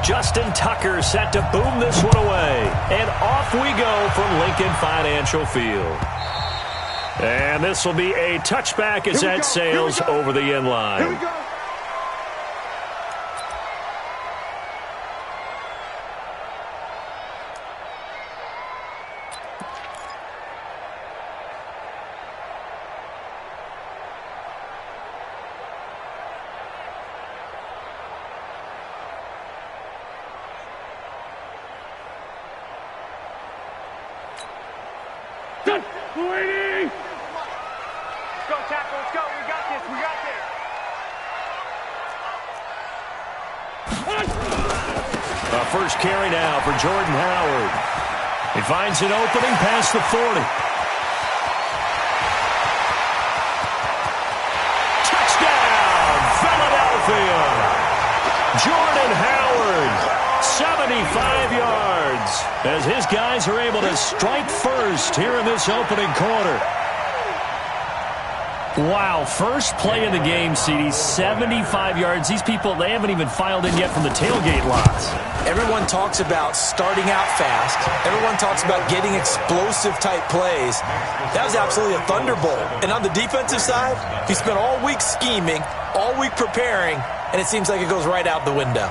Justin Tucker set to boom this one away. And off we go from Lincoln Financial Field. And this will be a touchback as that sails over the end line. Here we go. First carry now for Jordan Howard. He finds an opening past the 40. Touchdown, Philadelphia! Jordan Howard, 75 yards, as his guys are able to strike first here in this opening quarter. Wow, first play of the game, CD, 75 yards. These people, they haven't even filed in yet from the tailgate lots. Everyone talks about starting out fast. Everyone talks about getting explosive-type plays. That was absolutely a thunderbolt. And on the defensive side, he spent all week scheming, all week preparing, and it seems like it goes right out the window.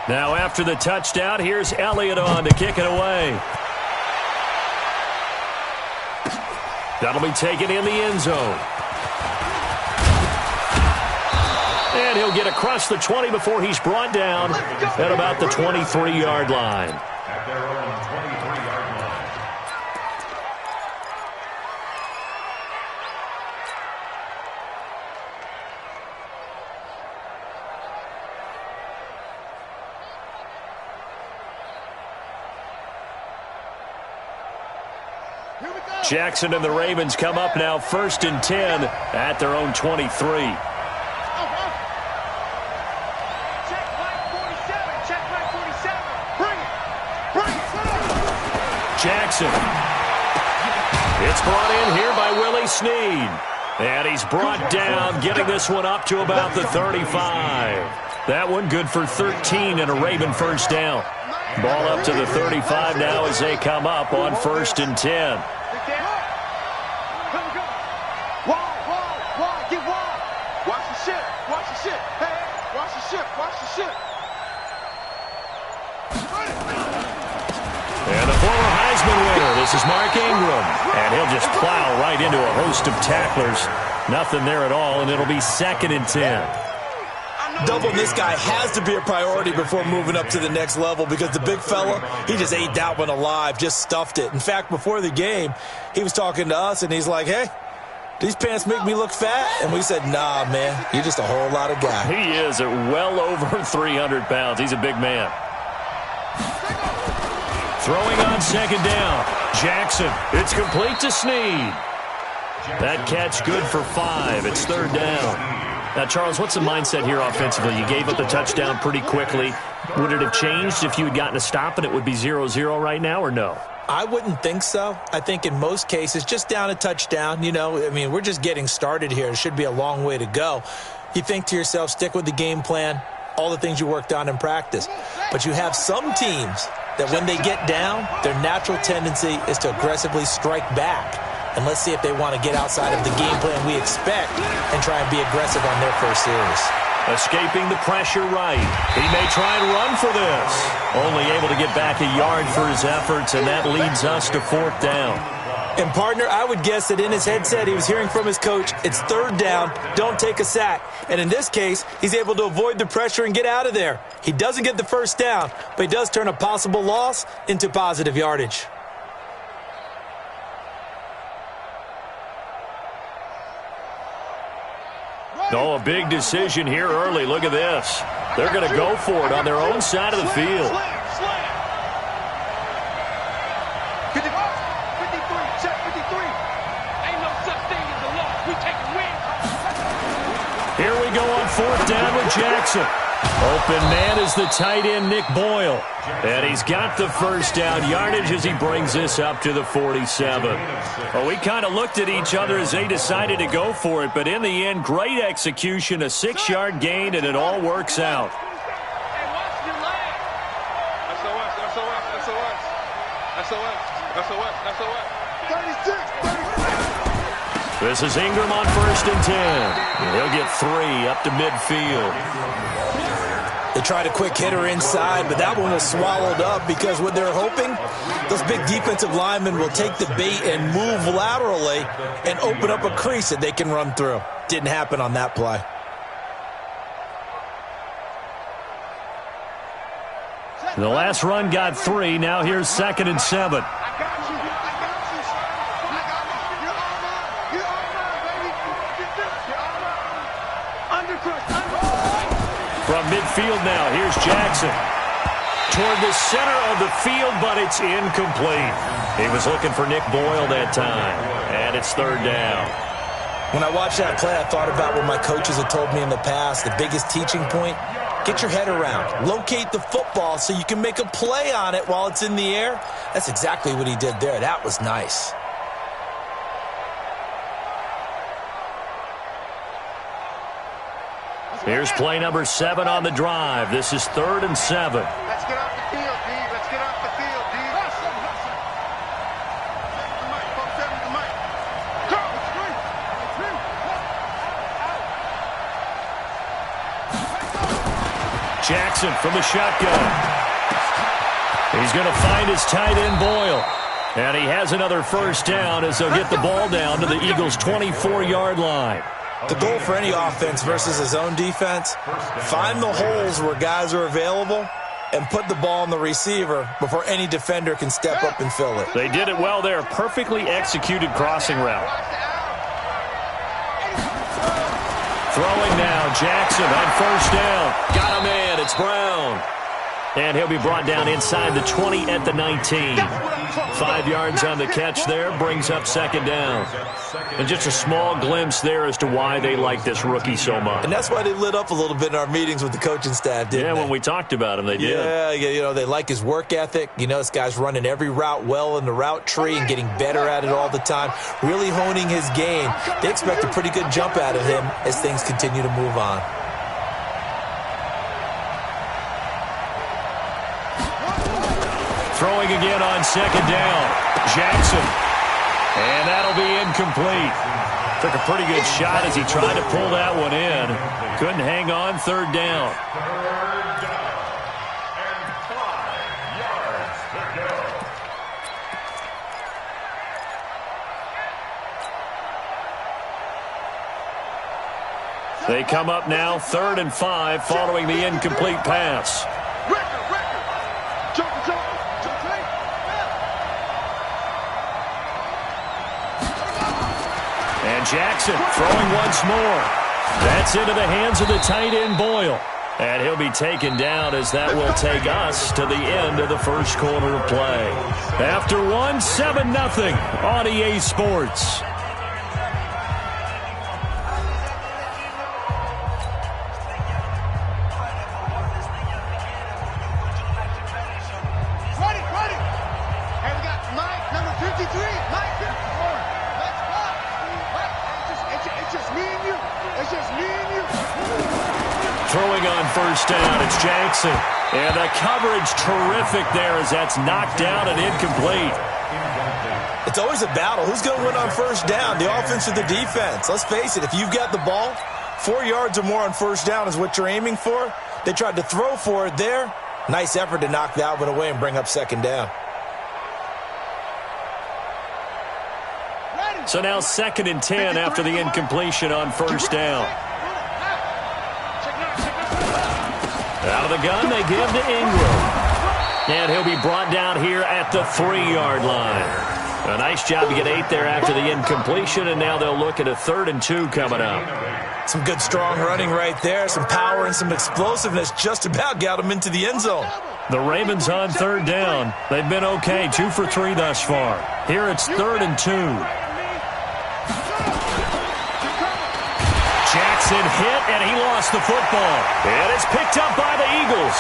Now after the touchdown, here's Elliott on to kick it away. That'll be taken in the end zone. And he'll get across the 20 before he's brought down at about the 23-yard line. At their own 23-yard line. Jackson and the Ravens come up now 1st and 10 at their own 23. Jackson. It's brought in here by Willie Snead. And he's brought down, getting this one up to about the 35. That one good for 13 and a Raven first down. Ball up to the 35 now as they come up on 1st and 10. And the former Heisman winner, this is Mark Ingram. And he'll just plow right into a host of tacklers. Nothing there at all, and it'll be 2nd and 10. Doubling this guy has to be a priority before moving up to the next level because the big fella, he just ate that one alive, just stuffed it. In fact, before the game, he was talking to us, and he's like, hey, these pants make me look fat? And we said, nah, man, you're just a whole lot of guy. He is at well over 300 pounds. He's a big man. Throwing on 2nd down. Jackson. It's complete to Snead. That catch good for 5. It's 3rd down. Now, Charles, what's the mindset here offensively? You gave up the touchdown pretty quickly. Would it have changed if you had gotten a stop and it would be 0-0 right now, or no? I wouldn't think so. I think in most cases, just down a touchdown, you know, I mean, we're just getting started here. It should be a long way to go. You think to yourself, stick with the game plan, all the things you worked on in practice. But you have some teams that when they get down, their natural tendency is to aggressively strike back. And let's see if they want to get outside of the game plan we expect and try and be aggressive on their first series. Escaping the pressure right. He may try and run for this. Only able to get back a yard for his efforts, and that leads us to 4th down. And, partner, I would guess that in his headset he was hearing from his coach, it's 3rd down, don't take a sack. And in this case, he's able to avoid the pressure and get out of there. He doesn't get the first down, but he does turn a possible loss into positive yardage. Oh, a big decision here early. Look at this. They're going to go for it on their own side of the field. Here we go on 4th down with Jackson. Open man is the tight end, Nick Boyle. And he's got the first down yardage as he brings this up to the 47. Well, we kind of looked at each other as they decided to go for it, but in the end, great execution, a 6-yard gain, and it all works out. This is Ingram on 1st and 10. And he'll get 3 up to midfield. They tried a quick hitter inside, but that one was swallowed up because what they're hoping, those big defensive linemen will take the bait and move laterally and open up a crease that they can run through. Didn't happen on that play. The last run got 3. Now here's 2nd and 7. From midfield now, here's Jackson. Toward the center of the field, but it's incomplete. He was looking for Nick Boyle that time, and it's 3rd down. When I watched that play, I thought about what my coaches had told me in the past. The biggest teaching point, get your head around. Locate the football so you can make a play on it while it's in the air. That's exactly what he did there. That was nice. Here's play number 7 on the drive. This is 3rd and 7. Let's get off the field, D. Let's get off the field, D. Jackson from the shotgun. He's going to find his tight end, Boyle. And he has another first down as they'll get the ball down to the Eagles' 24-yard line. The goal for any offense versus his own defense, find the holes where guys are available and put the ball on the receiver before any defender can step up and fill it. They did it well there. Perfectly executed crossing route. Throwing now, Jackson on 1st down. Got him in. It's Brown. And he'll be brought down inside the 20 at the 19. 5 yards on the catch there, brings up 2nd down. And just a small glimpse there as to why they like this rookie so much. And that's why they lit up a little bit in our meetings with the coaching staff, didn't they? When we talked about him, they did. Yeah, you know, they like his work ethic. You know, this guy's running every route well in the route tree and getting better at it all the time, really honing his game. They expect a pretty good jump out of him as things continue to move on. Throwing again on 2nd down. Jackson. And that'll be incomplete. Took a pretty good shot as he tried to pull that one in. Couldn't hang on. 3rd down. 3rd down. And 5 yards to go. They come up now 3rd and 5 following the incomplete pass. And Jackson throwing once more. That's into the hands of the tight end, Boyle. And he'll be taken down as that will take us to the end of the first quarter of play. After 7-0 on EA Sports. Throwing on 1st down, it's Jackson. And the coverage terrific there as that's knocked down and incomplete. It's always a battle. Who's going to win on 1st down, the offense or the defense? Let's face it, if you've got the ball, 4 yards or more on 1st down is what you're aiming for. They tried to throw for it there. Nice effort to knock that one away and bring up 2nd down. So now 2nd and 10 after the incompletion on 1st down. Out of the gun, they give to Ingram. And he'll be brought down here at the 3-yard line. A nice job to get 8 there after the incompletion, and now they'll look at a 3rd and 2 coming up. Some good, strong running right there. Some power and some explosiveness just about got him into the end zone. The Ravens on 3rd down. They've been okay, 2 for 3 thus far. Here it's 3rd and 2. Jackson Jackson hit, and he lost the football. And it's picked up by the Eagles.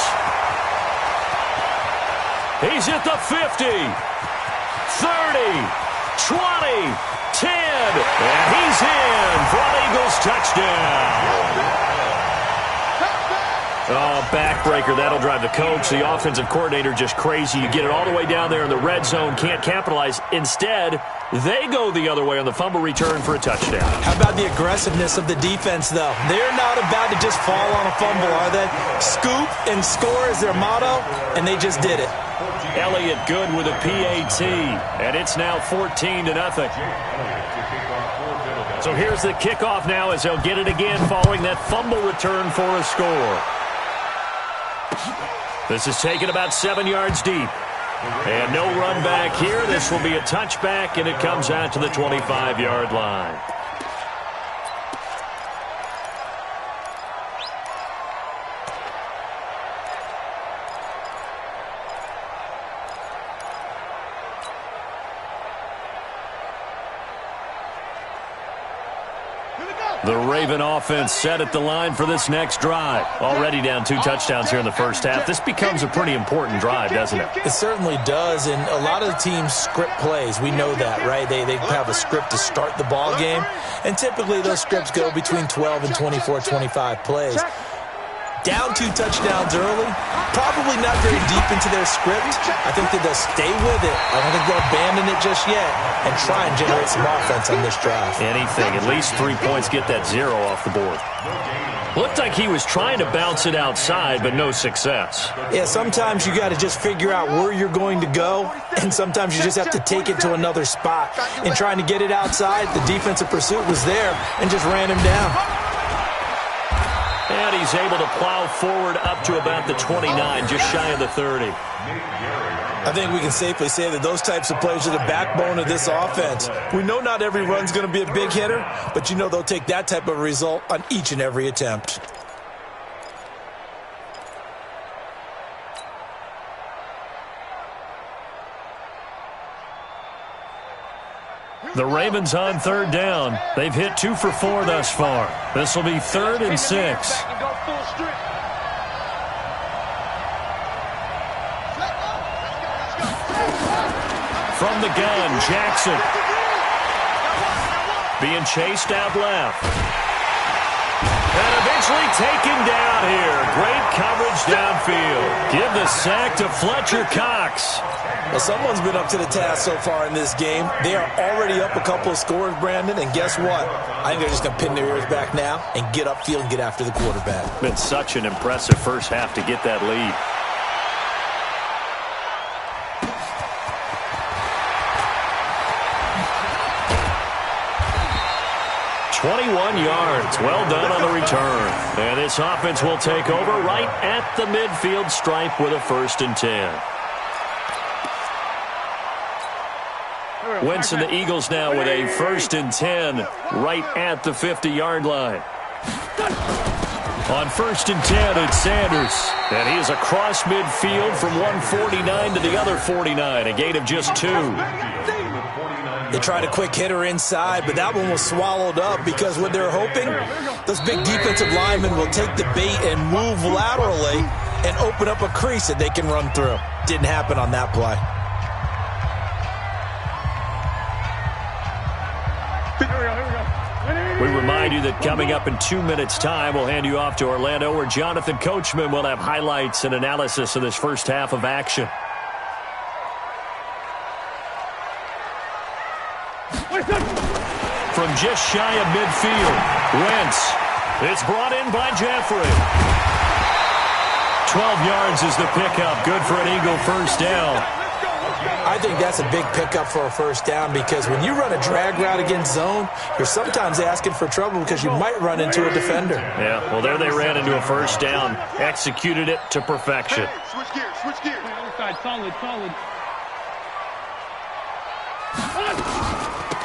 He's at the 50, 30, 20, 10, and he's in for an Eagles touchdown. Oh, backbreaker. That'll drive the coach, the offensive coordinator, just crazy. You get it all the way down there in the red zone, can't capitalize. Instead, they go the other way on the fumble return for a touchdown. How about the aggressiveness of the defense, though? They're not about to just fall on a fumble, are they? Scoop and score is their motto, and they just did it. Elliott good with a PAT, and it's now 14-0. So here's the kickoff now as they'll get it again following that fumble return for a score. This is taken about 7 yards deep. And no run back here. This will be a touchback, and it comes out to the 25-yard line. The Raven offense set at the line for this next drive. Already down 2 touchdowns here in the first half. This becomes a pretty important drive, doesn't it? It certainly does, and a lot of the teams script plays. We know that, right? They have a script to start the ball game, and typically those scripts go between 12 and 24, 25 plays. Down 2 touchdowns early, probably not very deep into their script. I think that they'll stay with it. I don't think they'll abandon it just yet and try and generate some offense on this drive. Anything, at least 3 points, get that 0 off the board. Looked like he was trying to bounce it outside, but no success. Yeah, sometimes you got to just figure out where you're going to go, and sometimes you just have to take it to another spot. In trying to get it outside, the defensive pursuit was there and just ran him down. And he's able to plow forward up to about the 29, just shy of the 30. I think we can safely say that those types of plays are the backbone of this offense. We know not every run's going to be a big hitter, but you know they'll take that type of result on each and every attempt. The Ravens on 3rd down. They've hit 2 for 4 thus far. This will be 3rd and 6. From the gun, Jackson. Being chased out left. And eventually taken down here. Great coverage downfield. Give the sack to Fletcher Cox. Well, someone's been up to the task so far in this game. They are already up a couple of scores, Brandon, and guess what? I think they're just going to pin their ears back now and get upfield and get after the quarterback. Been such an impressive first half to get that lead. .21 yards. Well done on the return. And this offense will take over right at the midfield stripe with a 1st and 10. Wentz and the Eagles now with a 1st and 10 right at the 50-yard line. On 1st and 10, it's Sanders. And he is across midfield from one 49 to the other 49, a gain of just 2. They tried a quick hitter inside, but that one was swallowed up because what they're hoping, those big defensive linemen will take the bait and move laterally and open up a crease that they can run through. Didn't happen on that play. We remind you that coming up in 2 minutes' time, we'll hand you off to Orlando, where Jonathan Coachman will have highlights and analysis of this first half of action. From just shy of midfield, Wentz. It's brought in by Jeffrey. 12 yards is the pickup. Good for an Eagle 1st down. I think that's a big pickup for a 1st down because when you run a drag route against zone, you're sometimes asking for trouble because you might run into a defender. Yeah, well, there they ran into a 1st down. Executed it to perfection. Switch gears, switch gears. Solid.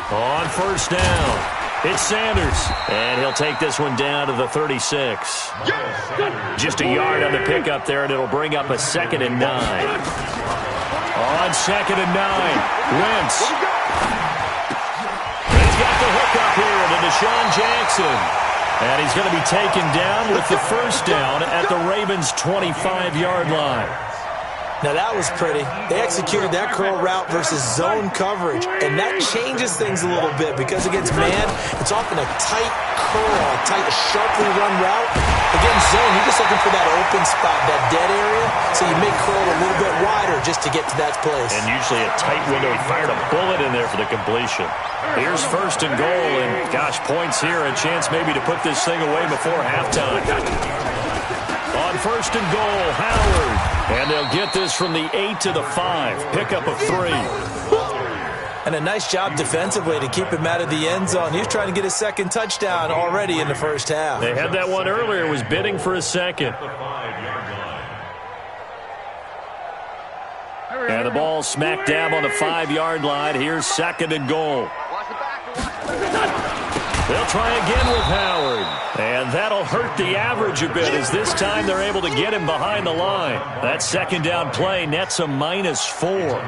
On 1st down, it's Sanders. And he'll take this one down to the 36. Just a yard on the pickup there, and it'll bring up a 2nd and 9. On 2nd and 9, Wentz. He's got the hook up here to Deshaun Jackson. And he's going to be taken down with the first down at the Ravens' 25-yard line. Now, that was pretty. They executed that curl route versus zone coverage, and that changes things a little bit because against man, it's often a tight curl, a sharply run route. Against zone, you're just looking for that open spot, that dead area, so you make curl a little bit wider just to get to that place. And usually a tight window. He fired a bullet in there for the completion. Here's first and goal, and gosh, points here, a chance maybe to put this thing away before halftime. On first and goal, Howard. And they'll get this from the 8 to the 5. Pickup of 3. And a nice job defensively to keep him out of the end zone. He was trying to get his second touchdown already in the first half. They had that one earlier, was bidding for a second. And the ball smack dab on the 5-yard line. Here's second and goal. They'll try again with Howard. And that'll hurt the average a bit as this time they're able to get him behind the line. That second down play nets a -4.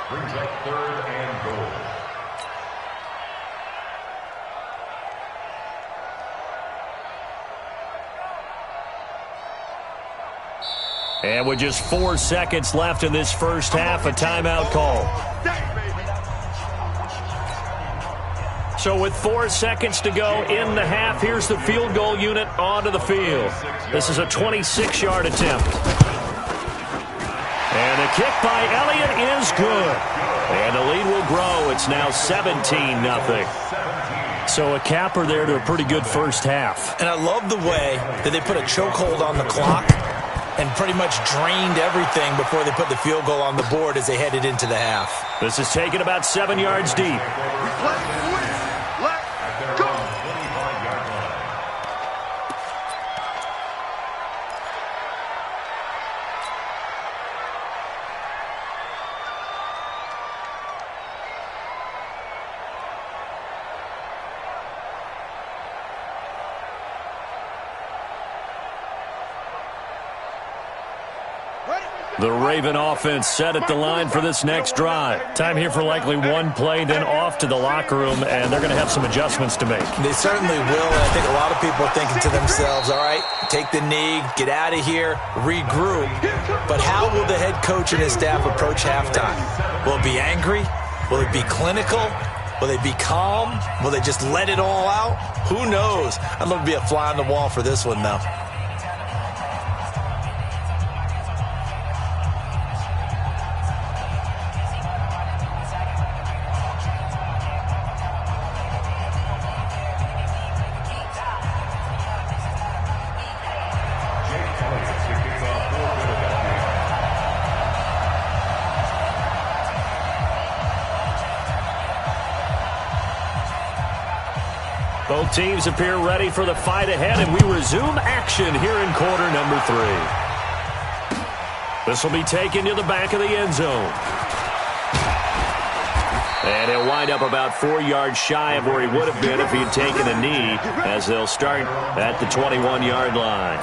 Brings up third and goal. And with just 4 seconds left in this first half, a timeout call. So with 4 seconds to go in the half, here's the field goal unit onto the field. This is a 26-yard attempt. And the kick by Elliott is good. And the lead will grow. It's now 17-0. So a capper there to a pretty good first half. And I love the way that they put a chokehold on the clock and pretty much drained everything before they put the field goal on the board as they headed into the half. This is taken about 7 yards deep. The Raven offense set at the line for this next drive. Time here for likely one play, then off to the locker room, and they're going to have some adjustments to make. They certainly will, and I think a lot of people are thinking to themselves, all right, take the knee, get out of here, regroup. But how will the head coach and his staff approach halftime? Will it be angry? Will it be clinical? Will they be calm? Will they just let it all out? Who knows? I'd love to be a fly on the wall for this one, though. Both teams appear ready for the fight ahead, and we resume action here in quarter number 3. This will be taken to the back of the end zone. And he'll wind up about 4 yards shy of where he would have been if he had taken a knee, as they'll start at the 21-yard line.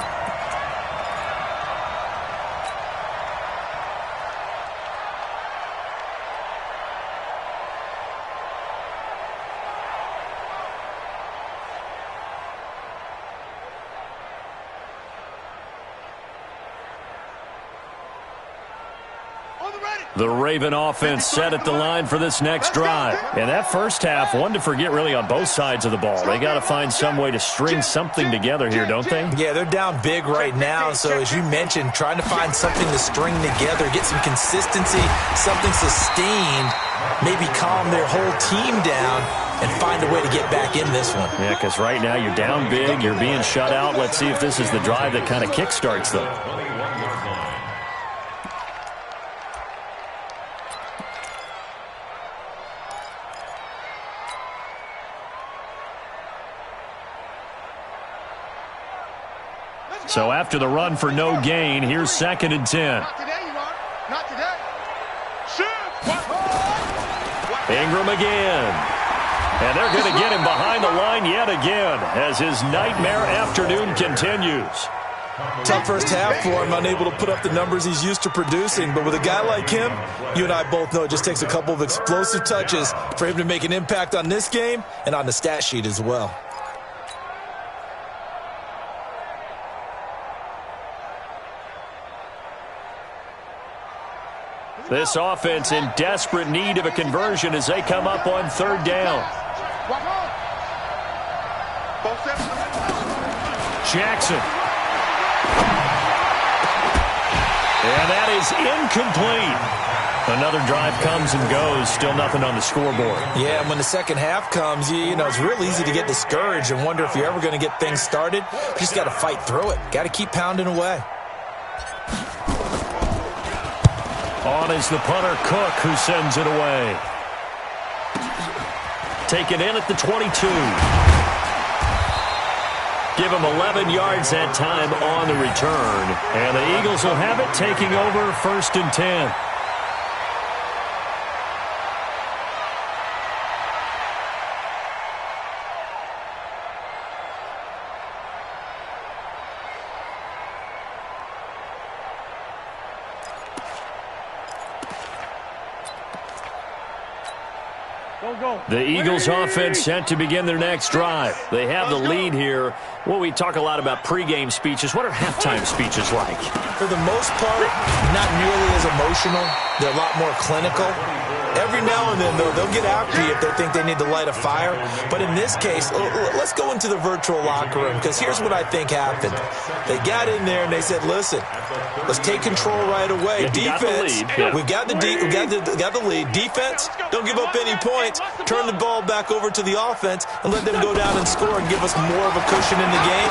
The Raven offense set at the line for this next drive. And that first half, one to forget really on both sides of the ball. They got to find some way to string something together here, don't they? Yeah, they're down big right now. So as you mentioned, trying to find something to string together, get some consistency, something sustained, maybe calm their whole team down and find a way to get back in this one. Yeah, because right now you're down big, you're being shut out. Let's see if this is the drive that kind of kickstarts them. So after the run for no gain, here's 2nd and 10. Not today, you are. Not today. Shoot! Ingram again. And they're going to get him behind the line yet again as his nightmare afternoon continues. Tough first half for him, unable to put up the numbers he's used to producing. But with a guy like him, you and I both know it just takes a couple of explosive touches for him to make an impact on this game and on the stat sheet as well. This offense in desperate need of a conversion as they come up on third down. Jackson. And that is incomplete. Another drive comes and goes. Still nothing on the scoreboard. Yeah, and when the second half comes, you know, it's real easy to get discouraged and wonder if you're ever going to get things started. You just got to fight through it. Got to keep pounding away. On is the punter, Cook, who sends it away. Taken in at the 22. Give him 11 yards that time on the return. And the Eagles will have it, taking over 1st and 10. The Eagles offense set to begin their next drive. They have the lead here. Well, we talk a lot about pregame speeches. What are halftime speeches like? For the most part, not nearly as emotional. They're a lot more clinical. Every now and then, though, they'll get after you if they think they need to light a fire. But in this case, let's go into the virtual locker room, because here's what I think happened. They got in there and they said, listen, let's take control right away. Defense, we've got the lead. Defense, don't give up any points. Turn the ball back over to the offense and let them go down and score and give us more of a cushion in the game.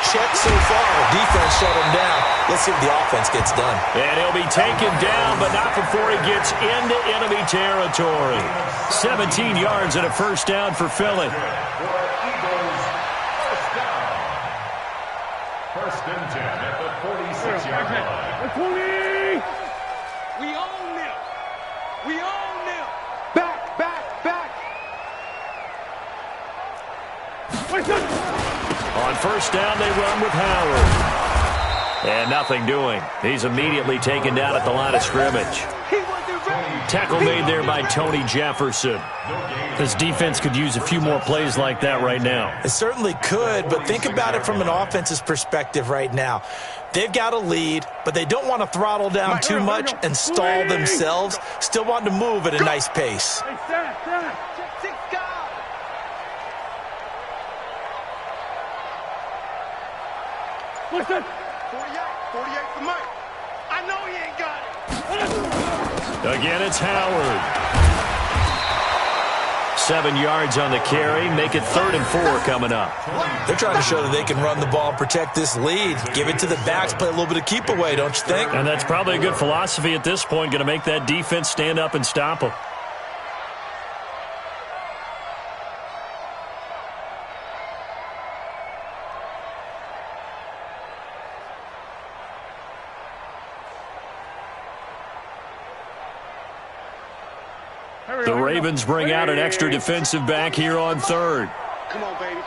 Check so far. Defense shut him down. Let's see if the offense gets done. And he'll be taken down, but not before he gets into enemy territory. 17 yards and a first down for Philly. First and 10 at the 46-yard line. We own them. We own them. Back, back, back. On first down, they run with Howard. And nothing doing. He's immediately taken down at the line of scrimmage. Tackle made there by Tony Jefferson. This defense could use a few more plays like that right now. It certainly could, but think about it from an offense's perspective right now. They've got a lead, but they don't want to throttle down too much and stall themselves. Still want to move at a nice pace. Listen. 48 for Mike. I know he ain't got it. Again, it's Howard. 7 yards on the carry. Make it 3rd and 4 coming up. They're trying to show that they can run the ball and protect this lead. Give it to the backs, play a little bit of keep away, don't you think? And that's probably a good philosophy at this point. Going to make that defense stand up and stop them. The Ravens bring out an extra defensive back here on 3rd. Come on, baby.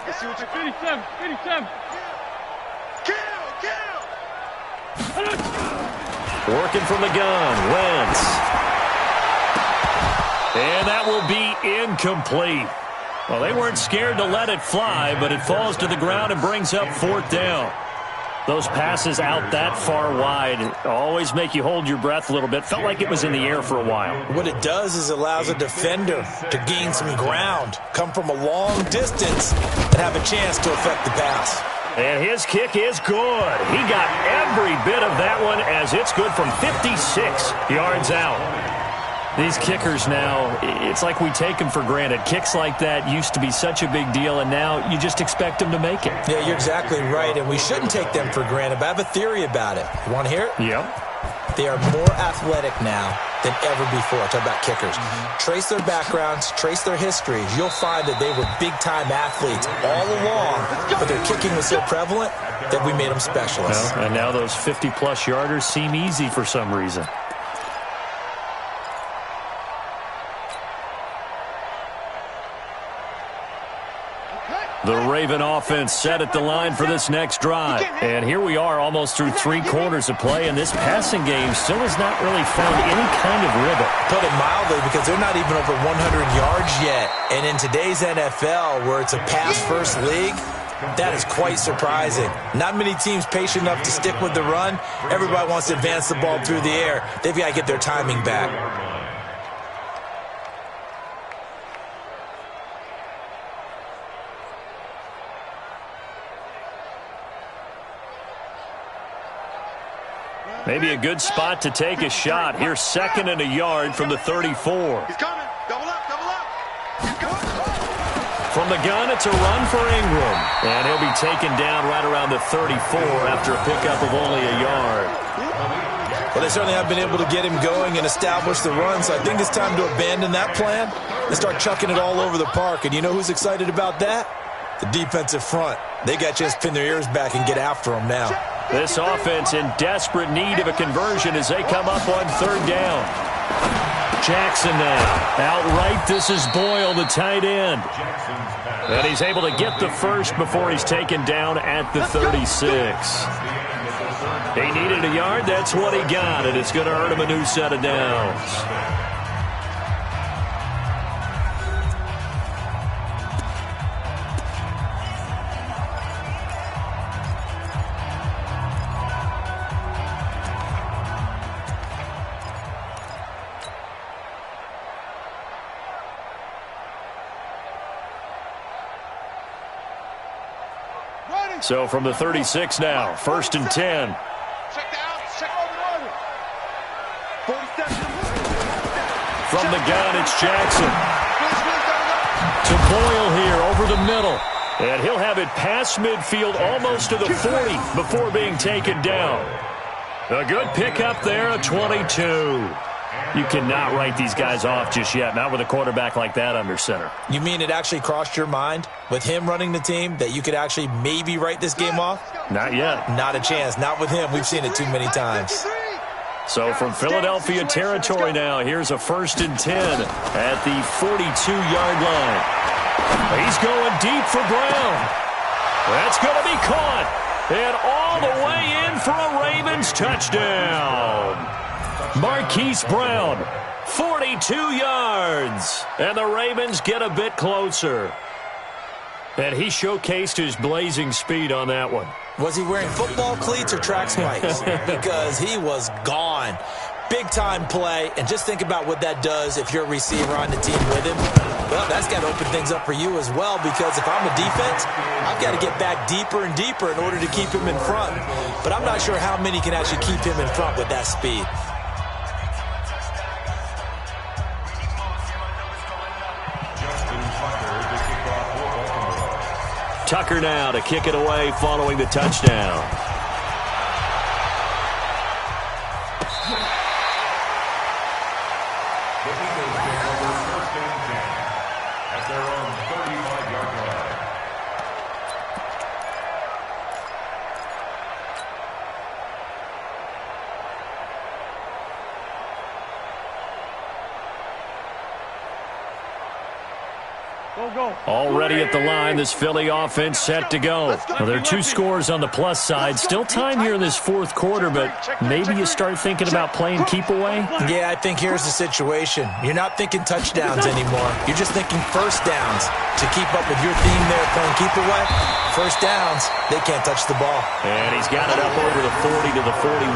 Let's see what you're 57. Kill. Working from the gun, Wentz. And that will be incomplete. Well, they weren't scared to let it fly, but it falls to the ground and brings up 4th down. Those passes out that far wide always make you hold your breath a little bit. Felt like it was in the air for a while. What it does is allows a defender to gain some ground, come from a long distance, and have a chance to affect the pass. And his kick is good. He got every bit of that one as it's good from 56 yards out. These kickers now, it's like we take them for granted. Kicks like that used to be such a big deal, and now you just expect them to make it. Yeah, you're exactly right, and we shouldn't take them for granted, but I have a theory about it. You want to hear it? Yep. They are more athletic now than ever before. Talk about kickers. Trace their backgrounds, trace their histories. You'll find that they were big-time athletes all along, but their kicking was so prevalent that we made them specialists. Well, and now those 50-plus yarders seem easy for some reason. The Raven offense set at the line for this next drive. And here we are almost through 3 quarters of play, and this passing game still has not really found any kind of rhythm. Put it mildly, because they're not even over 100 yards yet. And in today's NFL, where it's a pass-first league, That is quite surprising. Not many teams patient enough to stick with the run. Everybody wants to advance the ball through the air. They've got to get their timing back. Maybe a good spot to take a shot. Here's 2nd and a yard from the 34. He's coming. Double up, double up. From the gun, it's a run for Ingram. And he'll be taken down right around the 34 after a pickup of only a yard. Well, they certainly have been able to get him going and establish the run, so I think it's time to abandon that plan and start chucking it all over the park. And you know who's excited about that? The defensive front. They got to just pin their ears back and get after him now. This offense in desperate need of a conversion as they come up on 3rd down. Jackson now. Outright, this is Boyle, the tight end. And he's able to get the first before he's taken down at the 36. He needed a yard. That's what he got, and it's going to earn him a new set of downs. So from the 36 now, 1st and 10. From the gun, it's Jackson. To Boyle here over the middle. And he'll have it past midfield almost to the 40 before being taken down. A good pickup there, a 22. You cannot write these guys off just yet, not with a quarterback like that under center. You mean it actually crossed your mind with him running the team that you could actually maybe write this game off? Not yet. Not a chance. Not with him. We've seen it too many times. So from Philadelphia territory now, here's a 1st and 10 at the 42-yard line. He's going deep for Brown. That's going to be caught. And all the way in for a Ravens touchdown. Marquise Brown, 42 yards. And the Ravens get a bit closer. And he showcased his blazing speed on that one. Was he wearing football cleats or track spikes? Because he was gone. Big-time play. And just think about what that does if you're a receiver on the team with him. Well, that's got to open things up for you as well, because if I'm a defense, I've got to get back deeper and deeper in order to keep him in front. But I'm not sure how many can actually keep him in front with that speed. Tucker now to kick it away following the touchdown. At their own 35-yard line. Already at the line, this Philly offense set to go. Well, there are 2 scores on the plus side. Still time here in this 4th quarter, but maybe you start thinking about playing keep away? Yeah, I think here's the situation. You're not thinking touchdowns anymore. You're just thinking first downs. To keep up with your theme there, playing keep away, first downs, they can't touch the ball. And he's got it up over the 40 to the 41.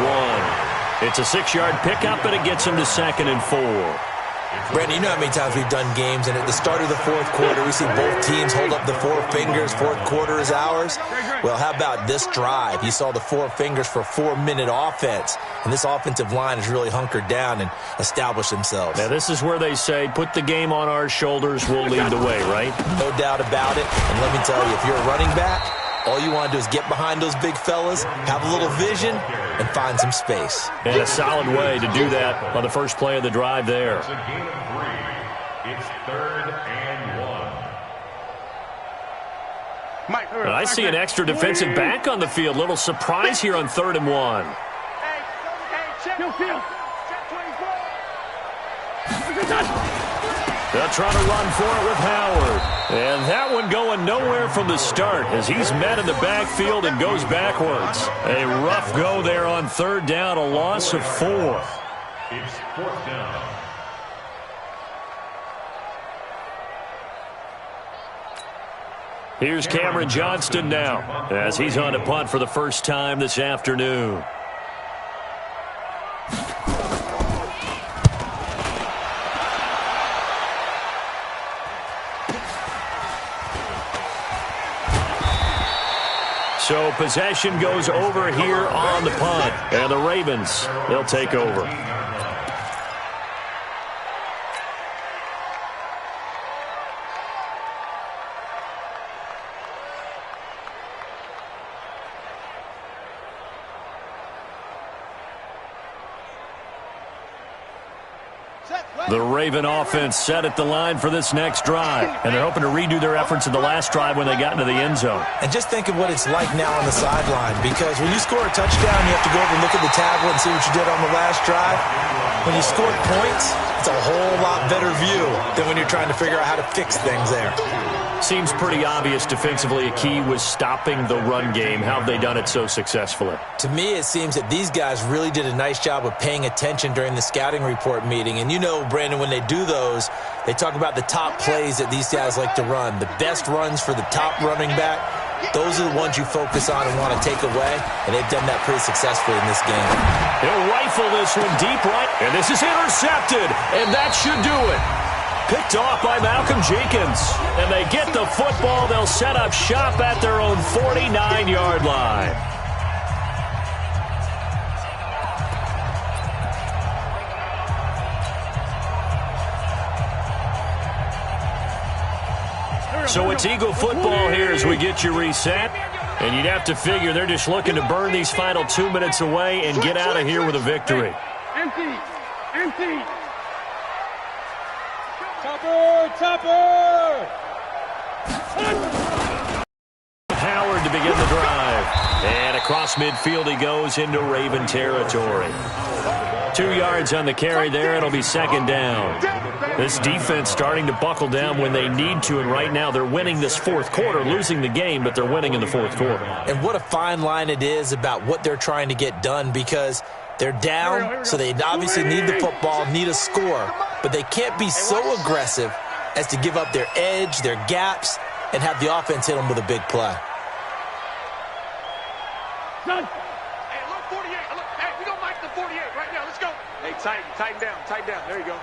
It's a 6-yard pickup, and it gets him to 2nd and 4. Brandon, you know how many times we've done games, and at the start of the 4th quarter, we see both teams hold up the 4 fingers, 4th quarter is ours. Well, how about this drive? You saw the 4 fingers for 4-minute offense, and this offensive line has really hunkered down and established themselves. Now, this is where they say, put the game on our shoulders, we'll lead the way, right? No doubt about it, and let me tell you, if you're a running back, all you want to do is get behind those big fellas, have a little vision, and find some space. And a solid way to do that on the first play of the drive there. It's a gain of 3. It's 3rd and 1. I see an extra defensive back on the field. Little surprise here on 3rd and 1. They'll try to run for it with Howard. And that one going nowhere from the start as he's met in the backfield and goes backwards. A rough go there on 3rd down, a loss of 4. It's 4th down. Here's Cameron Johnston now as he's on to punt for the first time this afternoon. So possession goes over here on the punt. And the Ravens, they'll take over. The Raven offense set at the line for this next drive. And they're hoping to redo their efforts in the last drive when they got into the end zone. And just think of what it's like now on the sideline, because when you score a touchdown, you have to go over and look at the tablet and see what you did on the last drive. When you score points, it's a whole lot better view than when you're trying to figure out how to fix things there. Seems pretty obvious defensively a key was stopping the run game. How have they done it so successfully? To me, it seems that these guys really did a nice job of paying attention during the scouting report meeting. And you know, Brandon, when they do those, they talk about the top plays that these guys like to run. The best runs for the top running back, those are the ones you focus on and want to take away. And they've done that pretty successfully in this game. He'll rifle this one deep right. And this is intercepted. And that should do it. Picked off by Malcolm Jenkins. And they get the football. They'll set up shop at their own 49-yard line. So it's Eagle football here as we get you reset. And you'd have to figure they're just looking to burn these final 2 minutes away and get out of here with a victory. Empty. Topper! Howard to begin the drive. And across midfield he goes into Raven territory. 2 yards on the carry there. It'll be second down. This defense starting to buckle down when they need to, and right now they're winning this fourth quarter, losing the game, but they're winning in the fourth quarter. And what a fine line it is about what they're trying to get done, because they're down, so they obviously need the football, need a score, but they can't be so aggressive as to give up their edge, their gaps, and have the offense hit them with a big play. Hey, look, 48. Look, hey, we don't like the 48 right now. Let's go. Hey, tighten down. There you go.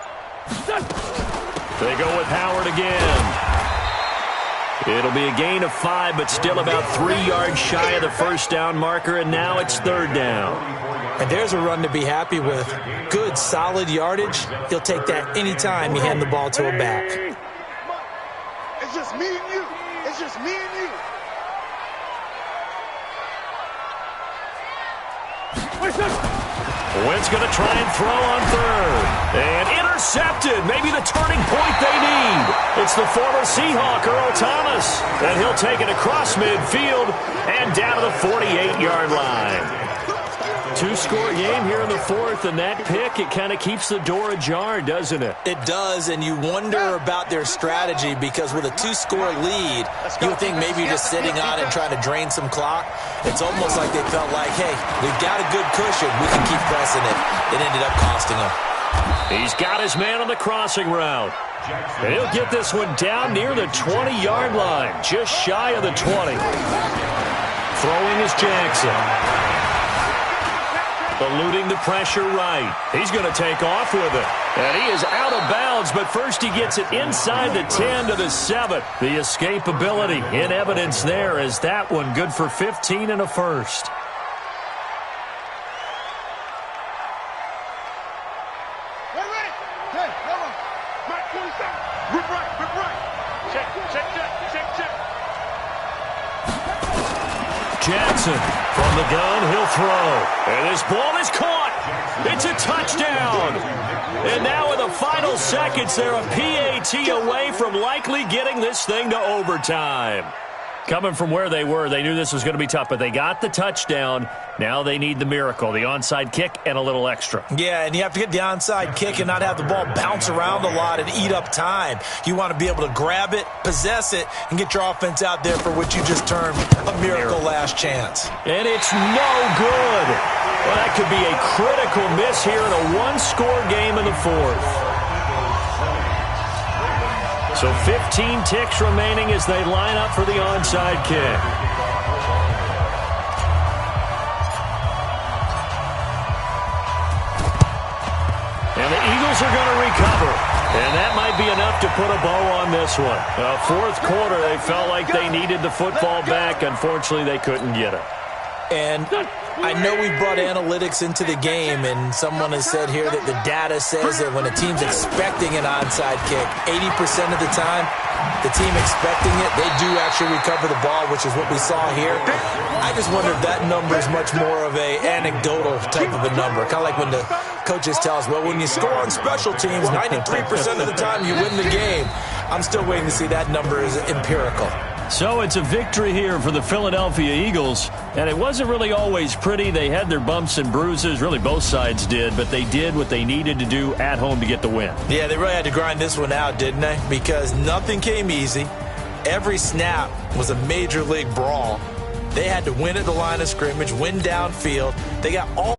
They go with Howard again. It'll be a gain of 5, but still about 3 yards shy of the first down marker, and now it's third down. And there's a run to be happy with. Good, solid yardage. He'll take that anytime you hand the ball to a back. It's just me and you. It's just me and you. Wentz going to try and throw on third. And intercepted. Maybe the turning point they need. It's the former Seahawk, Earl Thomas. And he'll take it across midfield and down to the 48-yard line. 2-score game here in the fourth, and that pick, it kind of keeps the door ajar, doesn't it? It does, and you wonder about their strategy, because with a 2-score lead, you would think maybe you're just sitting on it and trying to drain some clock. It's almost like they felt like, hey, we've got a good cushion. We can keep pressing it. It ended up costing them. He's got his man on the crossing route. And he'll get this one down near the 20-yard line, just shy of the 20. Throwing is Jackson. Eluding the pressure right. He's going to take off with it. And he is out of bounds, but first he gets it inside the 10 to the 7. The escapability in evidence there, as that one good for 15 and a first. We're ready. Hey, come on. Mike 27. Rip right. Check. Jackson from the gun, he'll throw. And this ball is caught. It's a touchdown. And now in the final seconds, they're a PAT away from likely getting this thing to overtime. Coming from where they were, they knew this was going to be tough, but they got the touchdown. Now they need the miracle, the onside kick and a little extra. Yeah, and you have to get the onside kick and not have the ball bounce around a lot and eat up time. You want to be able to grab it, possess it, and get your offense out there for what you just termed a miracle last chance. And it's no good. Well, that could be a critical miss here in a one-score game in the fourth. So So 15 ticks remaining as they line up for the onside kick. And the Eagles are going to recover. And that might be enough to put a bow on this one. Fourth quarter, they felt like they needed the football back. Unfortunately, they couldn't get it. And I know we brought analytics into the game, and someone has said here that the data says that when a team's expecting an onside kick, 80% of the time, the team expecting it, they do actually recover the ball, which is what we saw here. I just wonder if that number is much more of a anecdotal type of a number. Kind of like when the coaches tell us, well, when you score on special teams, 93% of the time you win the game. I'm still waiting to see that number is empirical. So it's a victory here for the Philadelphia Eagles, and it wasn't really always pretty. They had their bumps and bruises, really both sides did, but they did what they needed to do at home to get the win. Yeah, they really had to grind this one out, didn't they? Because nothing came easy. Every snap was a major league brawl. They had to win at the line of scrimmage, win downfield. They got all